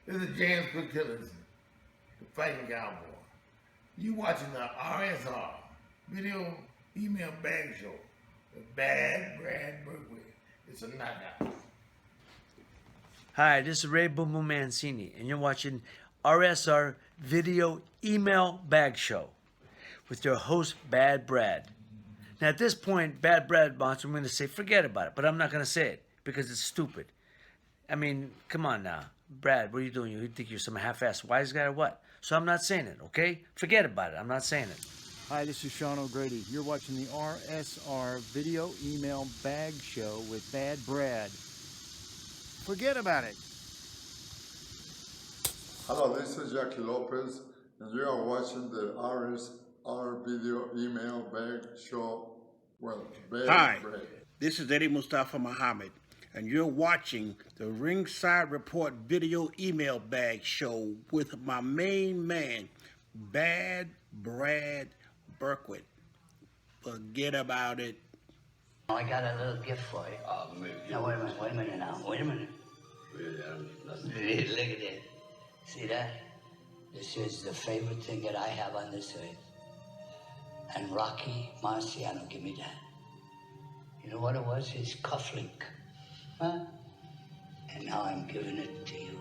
This is James Quick Killers, the Fighting Cowboy. You watching the RSR Video Email Bag Show with Bad Brad Berkeley. It's a knockout. Hi, this is Ray Boom Boom Mancini, and you're watching RSR Video Email Bag Show with your host, Bad Brad. Now, at this point, Bad Brad wants me to say, forget about it, but I'm not going to say it because it's stupid. I mean, come on now. Brad, what are you doing? You think you're some half-assed wise guy or what? So I'm not saying it, okay? Forget about it. I'm not saying it. Hi, this is Sean O'Grady. You're watching the RSR Video Email Bag Show with Bad Brad. Forget about it. Hello, this is Jackie Lopez, and you are watching the RSR Video Email Bag Show with Bad Hi, Brad. this is Eddie Mustafa Muhammad, and you're watching the Ringside Report Video Email Bag Show with my main man, Bad Brad Berkeley. Forget about it. I got a little gift for you. Now, wait a minute now. Wait a minute. Look at that. See that? This is the favorite thing that I have on this earth. And Rocky Marciano give me that. You know what it was? His cufflink. Huh? And now I'm giving it to you.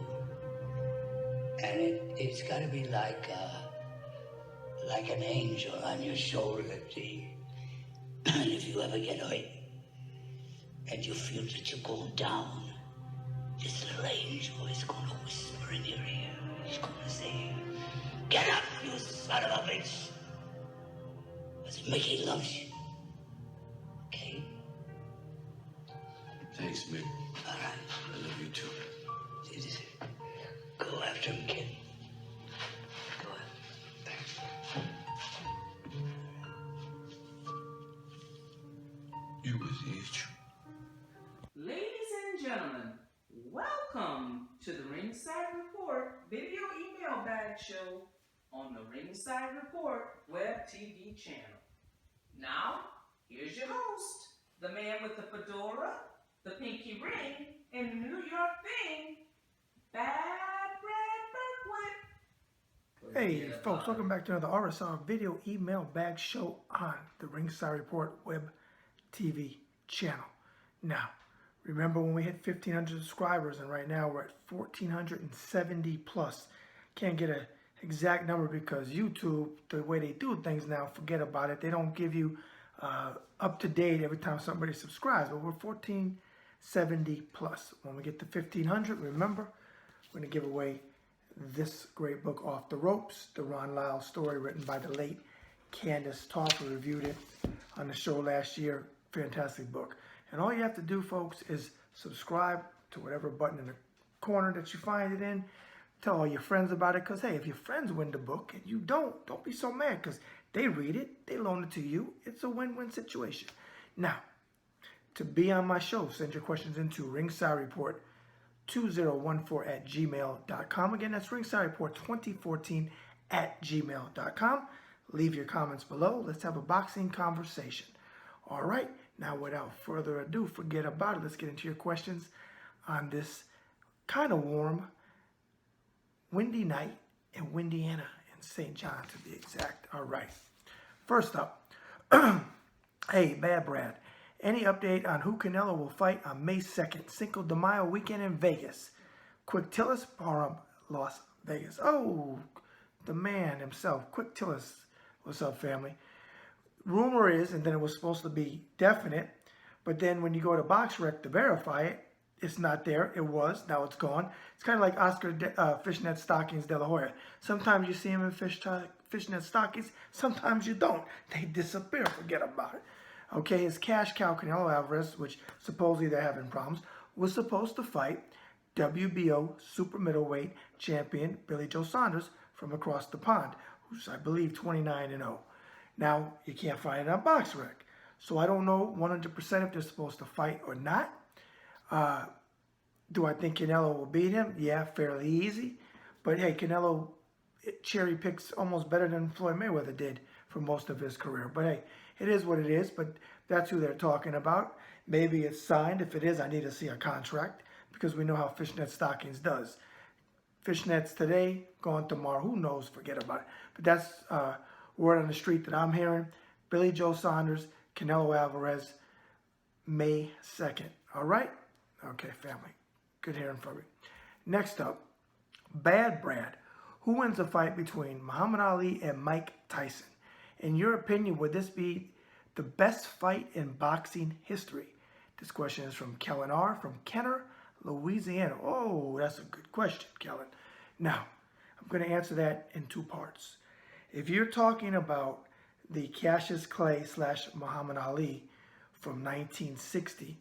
And it's got to be like an angel on your shoulder, see? And if you ever get hurt and you feel that you're going down, this little angel is going to whisper in your ear. He's going to say, "Get up, you son of a bitch. Because Mickey loves you." Okay? Thanks, Mick. All right. I love you too. See this? Go after him, kid. Go ahead. Thanks. You was itch. Ladies and gentlemen, welcome to the Ringside Report Video Email Bag Show on the Ringside Report Web TV channel. Now, here's your host, the man with the fedora, the pinky ring, and the New York thing, Bad Brad Berkeley. Hey folks, welcome back to another RSR Video Email Bag Show on the Ringside Report Web TV channel. Now, remember when we hit 1,500 subscribers, and right now we're at 1,470 plus. Can't get an exact number because YouTube, the way they do things now, forget about it. They don't give you up to date every time somebody subscribes, but we're 1,470 plus. When we get to 1,500, remember, we're going to give away this great book, Off the Ropes, the Ron Lyle story written by the late Candace Toff. We reviewed it on the show last year. Fantastic book. And all you have to do, folks, is subscribe to whatever button in the corner that you find it in. Tell all your friends about it, because, hey, if your friends win the book and you don't be so mad, because they read it, they loan it to you. It's a win-win situation. Now, to be on my show, send your questions into Ringside Report 2014@gmail.com. Again, that's Ringside Report 2014@gmail.com. Leave your comments below. Let's have a boxing conversation. All right. Now, without further ado, forget about it. Let's get into your questions on this kind of warm, windy night in Windiana, in St. John to be exact. All right. First up, hey, Bad Brad, any update on who Canelo will fight on May 2nd, Cinco de Mayo weekend in Vegas? Quick Tillis, Parham, Las Vegas. Oh, the man himself, Quick Tillis. What's up, family? Rumor is, and then it was supposed to be definite, but then when you go to BoxRec to verify it, it's not there. It was. Now it's gone. It's kind of like Oscar Fishnet Stockings De La Hoya. Sometimes you see him in fishnet stockings. Sometimes you don't. They disappear. Forget about it. Okay, his cash cow Canelo Alvarez, which supposedly they're having problems, was supposed to fight WBO super middleweight champion Billy Joe Saunders from across the pond, who's, I believe, 29-0. Now, you can't find it on BoxRec. So I don't know 100% if they're supposed to fight or not. Do I think Canelo will beat him? Yeah, fairly easy. But hey, Canelo cherry picks almost better than Floyd Mayweather did for most of his career. But hey, it is what it is. But that's who they're talking about. Maybe it's signed. If it is, I need to see a contract because we know how Fishnet Stockings does. Fishnets today, gone tomorrow. Who knows? Forget about it. But that's word on the street that I'm hearing. Billy Joe Saunders, Canelo Alvarez, May 2nd. All right? Okay, family. Good hearing from you. Next up, Bad Brad. Who wins a fight between Muhammad Ali and Mike Tyson? In your opinion, would this be the best fight in boxing history? This question is from Kellen R. from Kenner, Louisiana. Oh, that's a good question, Kellen. Now, I'm going to answer that in two parts. If you're talking about the Cassius Clay / Muhammad Ali from 1960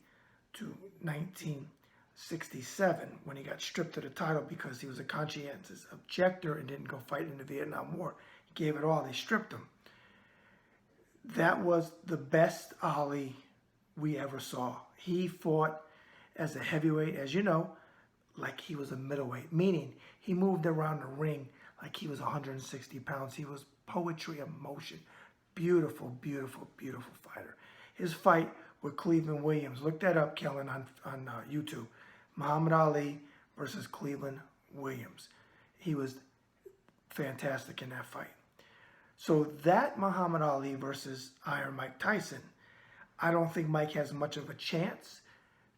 to 1967, when he got stripped of the title because he was a conscientious objector and didn't go fight in the Vietnam War, he gave it all, they stripped him. That was the best Ali we ever saw. He fought as a heavyweight, as you know, like he was a middleweight, meaning he moved around the ring like he was 160 pounds. He was poetry of motion. Beautiful, beautiful, beautiful fighter. His fight with Cleveland Williams, look that up, Kellen, on YouTube. Muhammad Ali versus Cleveland Williams. He was fantastic in that fight. So that Muhammad Ali versus Iron Mike Tyson, I don't think Mike has much of a chance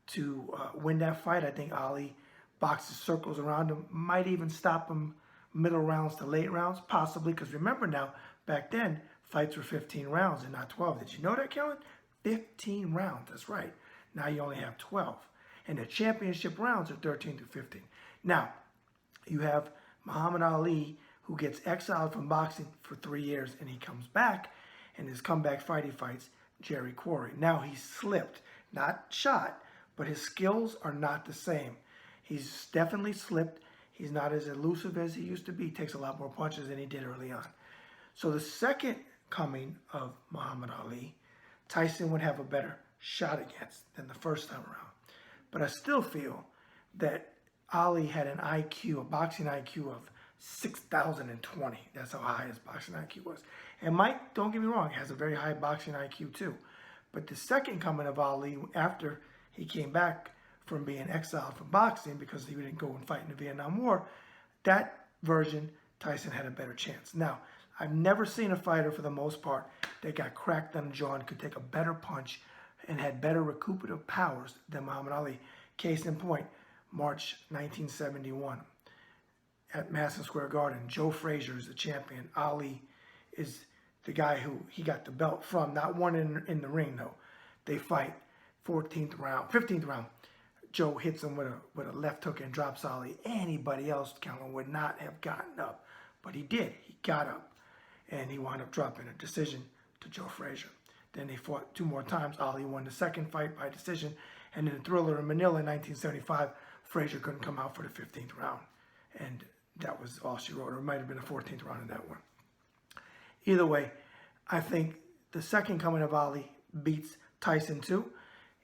to win that fight. I think Ali boxes circles around him, might even stop him middle rounds to late rounds, possibly, because remember now, back then, fights were 15 rounds and not 12. Did you know that, Kellen? 15 rounds, that's right. Now you only have 12. And the championship rounds are 13 to 15. Now, you have Muhammad Ali, who gets exiled from boxing for 3 years, and he comes back, and his comeback fight, he fights Jerry Quarry. Now, he's slipped, not shot, but his skills are not the same. He's definitely slipped. He's not as elusive as he used to be. He takes a lot more punches than he did early on. So the second coming of Muhammad Ali, Tyson would have a better shot against than the first time around. But I still feel that Ali had an IQ, a boxing IQ of 6,020. That's how high his boxing IQ was. And Mike, don't get me wrong, has a very high boxing IQ too. But the second coming of Ali, after he came back from being exiled from boxing because he didn't go and fight in the Vietnam War, that version, Tyson had a better chance. Now, I've never seen a fighter, for the most part, that got cracked on the jaw and could take a better punch and had better recuperative powers than Muhammad Ali. Case in point, March 1971 at Madison Square Garden. Joe Frazier is the champion. Ali is the guy who he got the belt from, not one in the ring though. They fight 15th round. Joe hits him with a left hook and drops Ali. Anybody else, Kellen, would not have gotten up, but he did. He got up, and he wound up dropping a decision to Joe Frazier. Then they fought 2 more times. Ali won the second fight by decision, and in the Thriller in Manila in 1975, Frazier couldn't come out for the 15th round, and that was all she wrote. Or it might have been the 14th round in that one. Either way, I think the second coming of Ali beats Tyson too.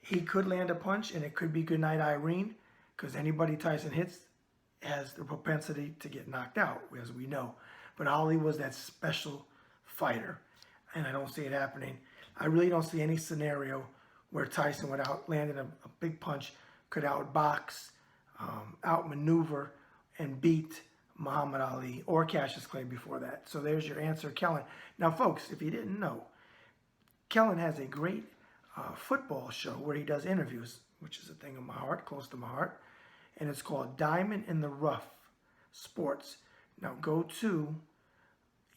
He could land a punch, and it could be Goodnight Irene, because anybody Tyson hits has the propensity to get knocked out, as we know. But Ali was that special fighter, and I don't see it happening. I really don't see any scenario where Tyson, without landing a big punch, could outbox, outmaneuver, and beat Muhammad Ali or Cassius Clay before that. So there's your answer, Kellen. Now, folks, if you didn't know, Kellen has a great football show where he does interviews, which is a thing of my heart, close to my heart, and it's called Diamond in the Rough Sports. Now go to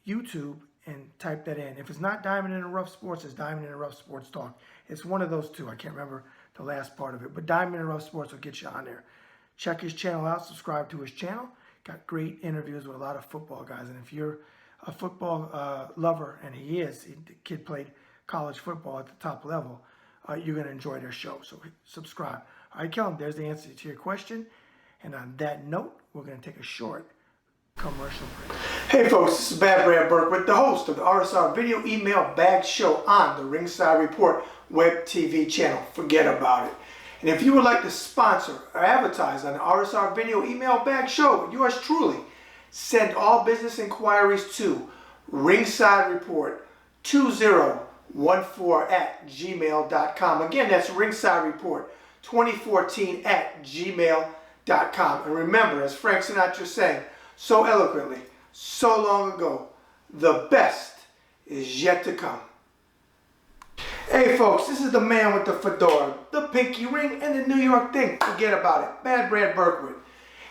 YouTube and type that in. If it's not Diamond in the Rough Sports, it's Diamond in the Rough Sports Talk. It's one of those two. I can't remember the last part of it, but Diamond in the Rough Sports will get you on there. Check his channel out, subscribe to his channel. Got great interviews with a lot of football guys, and if you're a football lover, and the kid played college football at the top level, you're going to enjoy their show. So subscribe. All right, Kellen, there's the answer to your question. And on that note, we're going to take a short commercial break. Hey folks, this is Bad Brad Burke with the host of the RSR Video Email Bag Show on the Ringside Report Web TV channel. Forget about it. And if you would like to sponsor or advertise on the RSR Video Email Bag Show, yours truly, send all business inquiries to Ringside Report 2014@gmail.com. Again, that's Ringside Report 2014@gmail.com. And remember, as Frank Sinatra sang so eloquently, so long ago, the best is yet to come. Hey folks, this is the man with the fedora, the pinky ring, and the New York thing. Forget about it. Bad Brad Berkwood.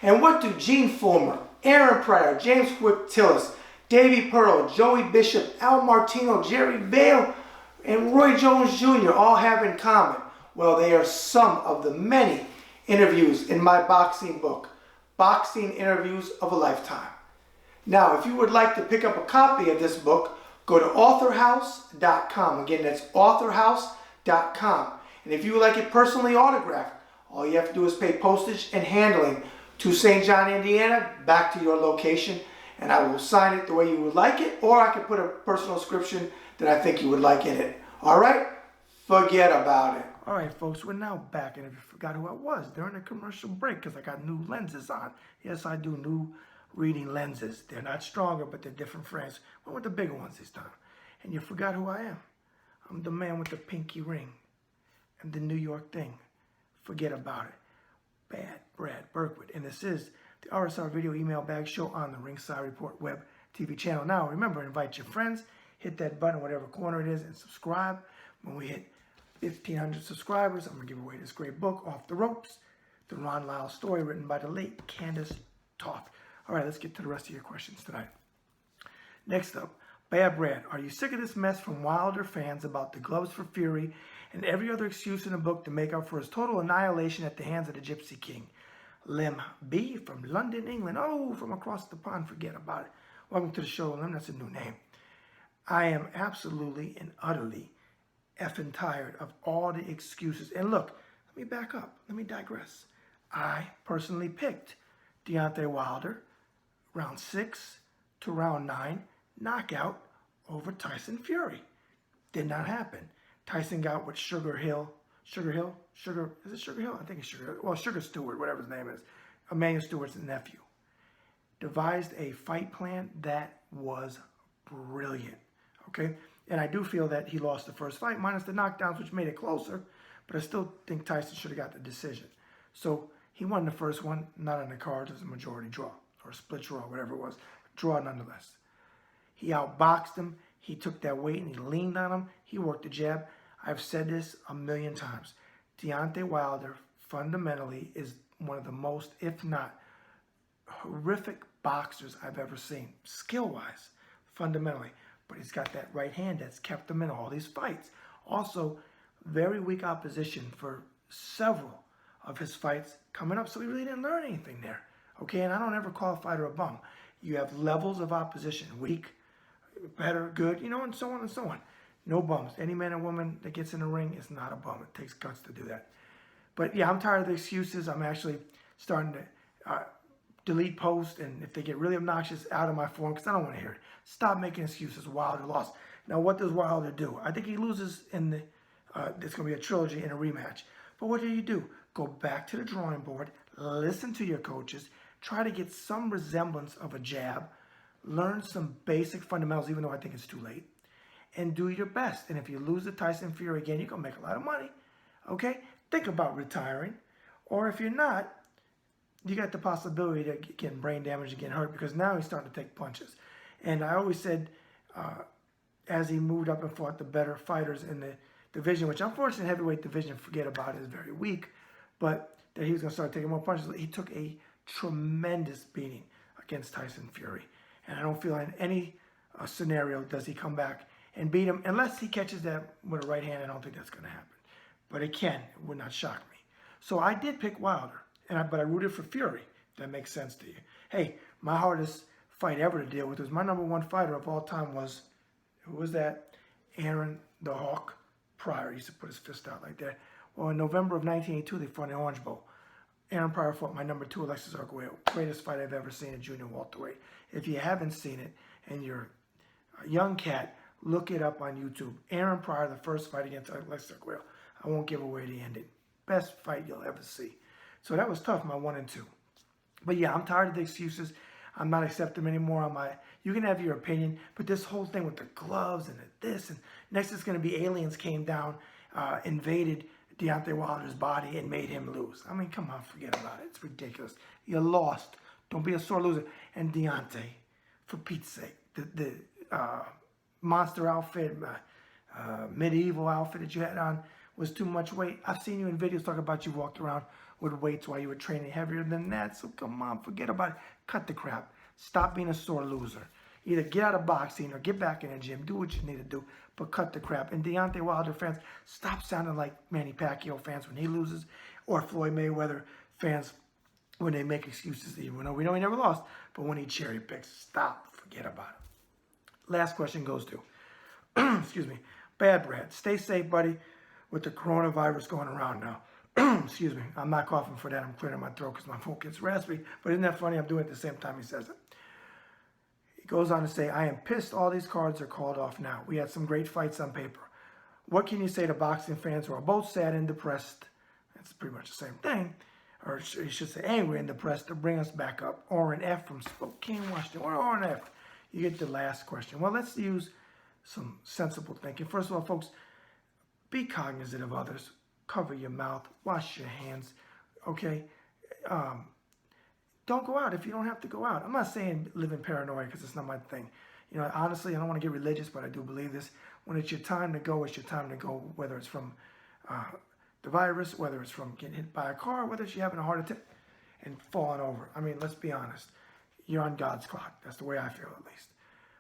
And what do Gene Fulmer, Aaron Pryor, James Quick Tillis, Davey Pearl, Joey Bishop, Al Martino, Jerry Vale, and Roy Jones Jr. all have in common? Well, they are some of the many interviews in my boxing book, Boxing Interviews of a Lifetime. Now, if you would like to pick up a copy of this book, go to authorhouse.com. Again, that's authorhouse.com. And if you would like it personally autographed, all you have to do is pay postage and handling to St. John, Indiana, back to your location, and I will sign it the way you would like it, or I can put a personal description that I think you would like in it. All right? Forget about it. All right, folks, we're now back, and if you forgot who I was during the commercial break, because I got new lenses on. Yes, I do new reading lenses. They're not stronger, but they're different frames. Went with the bigger ones this time. And you forgot who I am. I'm the man with the pinky ring and the New York thing. Forget about it. Bad Brad Berkwood. And this is the RSR Video Email Bag Show on the Ringside Report Web TV channel. Now, remember, invite your friends, hit that button, whatever corner it is, and subscribe. When we hit 1,500 subscribers, I'm going to give away this great book, Off the Ropes, the Ron Lyle story written by the late Candace Toth. All right, let's get to the rest of your questions tonight. Next up, Bad Brad, are you sick of this mess from Wilder fans about the gloves for Fury and every other excuse in the book to make up for his total annihilation at the hands of the Gypsy King? Lim B from London, England. Oh, from across the pond, forget about it. Welcome to the show, Lim. That's a new name. I am absolutely and utterly effing tired of all the excuses. And look, let me back up. Let me digress. I personally picked Deontay Wilder round 6 to round 9 knockout over Tyson Fury. Did not happen. Tyson got with Sugar Hill. Is it Sugar Hill? I think it's Sugar Hill. Well, Sugar Stewart, whatever his name is. Emmanuel Stewart's nephew. Devised a fight plan that was brilliant. Okay? And I do feel that he lost the first fight, minus the knockdowns, which made it closer. But I still think Tyson should have got the decision. So he won the first one, not on the cards, as a majority draw. Or a split draw, whatever it was. Draw nonetheless. He outboxed him. He took that weight and he leaned on him. He worked the jab. I've said this a million times. Deontay Wilder fundamentally is one of the most, if not horrific boxers I've ever seen. Skill-wise, fundamentally. But he's got that right hand that's kept him in all these fights. Also, very weak opposition for several of his fights coming up. So he really didn't learn anything there. Okay, and I don't ever call a fighter a bum. You have levels of opposition. Weak, better, good, you know, and so on and so on. No bums. Any man or woman that gets in the ring is not a bum. It takes guts to do that. But yeah, I'm tired of the excuses. I'm actually starting to delete posts, and if they get really obnoxious, out of my forum, because I don't want to hear it. Stop making excuses. Wilder lost. Now, what does Wilder do? I think he loses in the, there's going to be a trilogy and a rematch. But what do? Go back to the drawing board, listen to your coaches, try to get some resemblance of a jab, learn some basic fundamentals, even though I think it's too late, and do your best. And if you lose to Tyson Fury again, you're going to make a lot of money. Okay? Think about retiring. Or if you're not, you got the possibility of getting brain damage and getting hurt, because now he's starting to take punches. And I always said, as he moved up and fought the better fighters in the division, which unfortunately heavyweight division, forget about it, is very weak, but that he was going to start taking more punches. He took a tremendous beating against Tyson Fury. And I don't feel in any scenario does he come back and beat him, unless he catches that with a right hand. I don't think that's going to happen. But it can. It would not shock me. So I did pick Wilder, but I rooted for Fury, if that makes sense to you. Hey, my hardest fight ever to deal with was my #1 fighter of all time was, who was that? Aaron the Hawk Pryor. He used to put his fist out like that. Well, in November of 1982, they fought in the Orange Bowl. Aaron Pryor fought my #2, Alexis Arguello. Greatest fight I've ever seen at junior welterweight. If you haven't seen it and you're a young cat, look it up on YouTube. Aaron Pryor, the first fight against Alexis Arguello. I won't give away the ending. Best fight you'll ever see. So that was tough, my 1 and 2. But yeah, I'm tired of the excuses. I'm not accepting them anymore. You can have your opinion, but this whole thing with the gloves and this, and next it's going to be aliens came down, invaded Deontay Wilder's body and made him lose. I mean, come on, forget about it. It's ridiculous. You lost. Don't be a sore loser. And Deontay, for Pete's sake, the monster outfit, medieval outfit that you had on was too much weight. I've seen you in videos talking about you walked around with weights while you were training heavier than that. So come on, forget about it. Cut the crap. Stop being a sore loser. Either get out of boxing or get back in the gym. Do what you need to do, but cut the crap. And Deontay Wilder fans, stop sounding like Manny Pacquiao fans when he loses, or Floyd Mayweather fans when they make excuses. Even though we know he never lost, but when he cherry picks, stop. Forget about it. Last question goes to, excuse me, Bad Brad. Stay safe, buddy, with the coronavirus going around now. Excuse me. I'm not coughing for that. I'm clearing my throat because my throat gets raspy. But isn't that funny? I'm doing it at the same time he says it. He goes on to say, I am pissed all these cards are called off now. We had some great fights on paper. What can you say to boxing fans who are both sad and depressed? That's pretty much the same thing. Or you should say angry and depressed to bring us back up. Or an F from Spokane, Washington. Or an F. You get the last question. Well, let's use some sensible thinking. First of all, folks, be cognizant of others. Cover your mouth. Wash your hands. Okay? Don't go out if you don't have to go out. I'm not saying live in paranoia because it's not my thing. You know, honestly, I don't want to get religious, but I do believe this. When it's your time to go, it's your time to go, whether it's from the virus, whether it's from getting hit by a car, whether it's you having a heart attack and falling over. I mean, let's be honest. You're on God's clock. That's the way I feel, at least.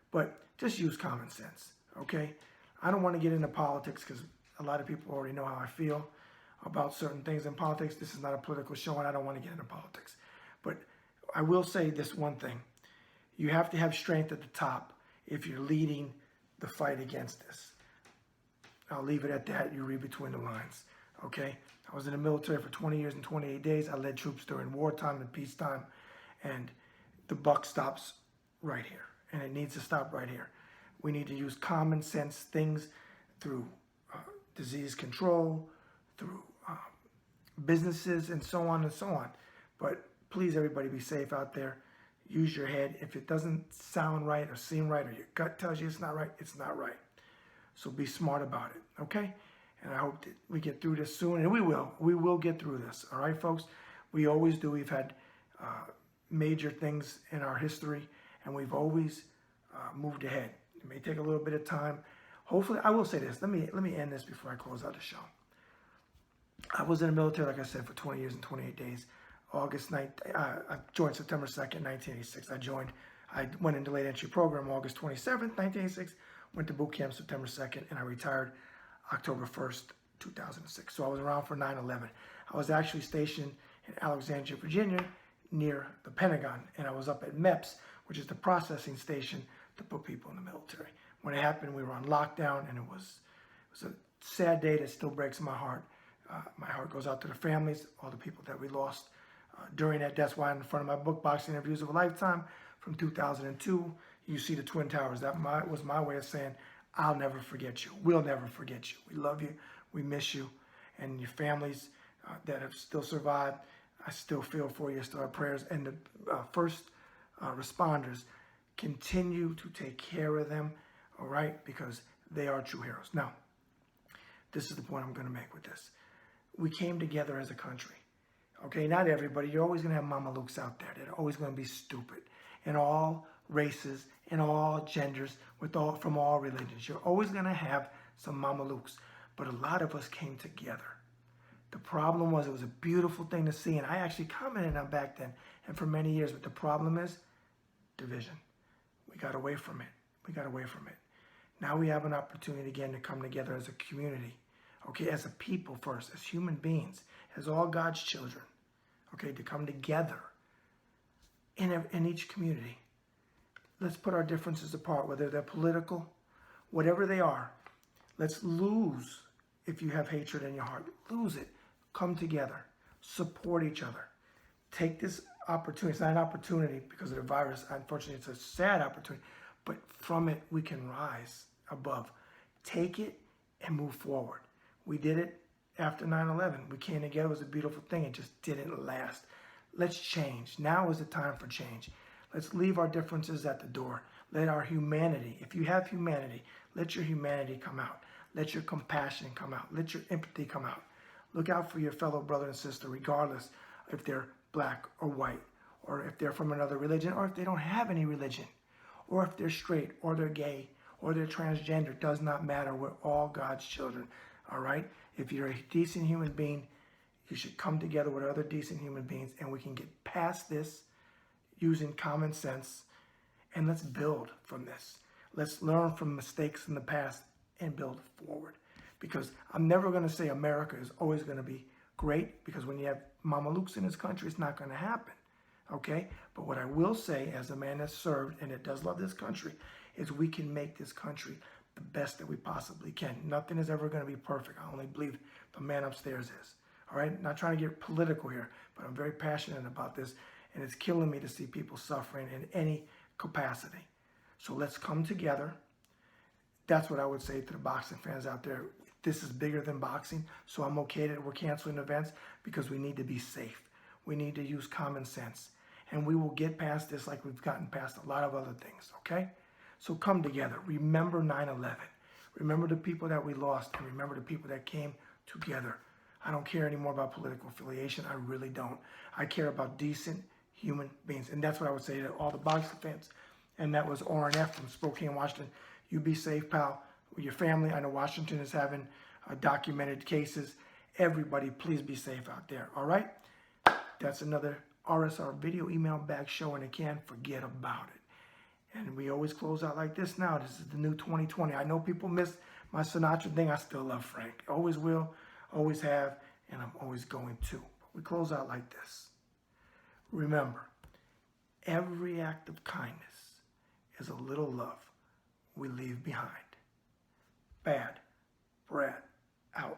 But just use common sense, okay? I don't want to get into politics because a lot of people already know how I feel about certain things in politics. This is not a political show, and I don't want to get into politics. But I will say this one thing. You have to have strength at the top if you're leading the fight against this. I'll leave it at that. You read between the lines, okay? I was in the military for 20 years and 28 days. I led troops during wartime and peacetime, and the buck stops right here, and it needs to stop right here. We need to use common sense things through disease control, through businesses, and so on and so on. But please, everybody, be safe out there. Use your head. If it doesn't sound right or seem right or your gut tells you it's not right, it's not right. So be smart about it, okay? And I hope that we get through this soon, and we will. We will get through this, all right, folks? We always do. We've had major things in our history, and we've always moved ahead. It may take a little bit of time. Hopefully, I will say this. Let me end this before I close out the show. I was in the military, like I said, for 20 years and 28 days. I joined September 2nd, 1986. I went into late entry program August 27th, 1986, went to boot camp September 2nd, and I retired October 1st, 2006. So I was around for 9/11. I was actually stationed in Alexandria, Virginia, near the Pentagon, and I was up at MEPS, which is the processing station to put people in the military. When it happened, we were on lockdown, and it was a sad day that still breaks my heart. My heart goes out to the families, all the people that we lost during that. That's why in front of my book, Boxing Interviews of a Lifetime, from 2002, you see the Twin Towers. That was my way of saying, I'll never forget you. We'll never forget you. We love you. We miss you. And your families that have still survived, I still feel for you. Still have prayers. And the first responders, continue to take care of them, all right? Because they are true heroes. Now, this is the point I'm going to make with this. We came together as a country. Okay, not everybody. You're always going to have Mama Lukes out there that are always going to be stupid. In all races, in all genders, from all religions. You're always going to have some Mama Lukes. But a lot of us came together. The problem was it was a beautiful thing to see. And I actually commented on back then and for many years. But the problem is division. We got away from it. We got away from it. Now we have an opportunity again to come together as a community. Okay, as a people first, as human beings, as all God's children, okay, to come together in each community. Let's put our differences apart, whether they're political, whatever they are. Let's lose, if you have hatred in your heart, lose it. Come together, support each other. Take this opportunity. It's not an opportunity because of the virus. Unfortunately, it's a sad opportunity, but from it, we can rise above. Take it and move forward. We did it after 9/11. We came together. It was a beautiful thing. It just didn't last. Let's change. Now is the time for change. Let's leave our differences at the door. Let our humanity, if you have humanity, let your humanity come out. Let your compassion come out. Let your empathy come out. Look out for your fellow brother and sister, regardless if they're black or white, or if they're from another religion, or if they don't have any religion, or if they're straight, or they're gay, or they're transgender. Does not matter. We're all God's children, all right? If you're a decent human being, you should come together with other decent human beings, and we can get past this using common sense, and let's build from this. Let's learn from mistakes in the past and build forward. Because I'm never going to say America is always going to be great, because when you have Mama Luke's in this country, it's not going to happen, okay? But what I will say, as a man that's served and that does love this country, is we can make this country the best that we possibly can. Nothing is ever going to be perfect. I only believe the man upstairs is, all right? Not trying to get political here, but I'm very passionate about this, and it's killing me to see people suffering in any capacity. So let's come together. That's what I would say to the boxing fans out there. This is bigger than boxing, so I'm okay that we're canceling events, because we need to be safe. We need to use common sense. And we will get past this like we've gotten past a lot of other things, okay? So come together. Remember 9/11. Remember the people that we lost, and remember the people that came together. I don't care anymore about political affiliation. I really don't. I care about decent human beings. And that's what I would say to all the boxing fans. And that was RNF from Spokane, Washington. You be safe, pal, with your family. I know Washington is having documented cases. Everybody, please be safe out there, all right? That's another RSR video email bag show, and again, forget about it. And we always close out like this now. This is the new 2020. I know people miss my Sinatra thing. I still love Frank. Always will, always have, and I'm always going to. But we close out like this. Remember, every act of kindness is a little love we leave behind. Bad Brad out.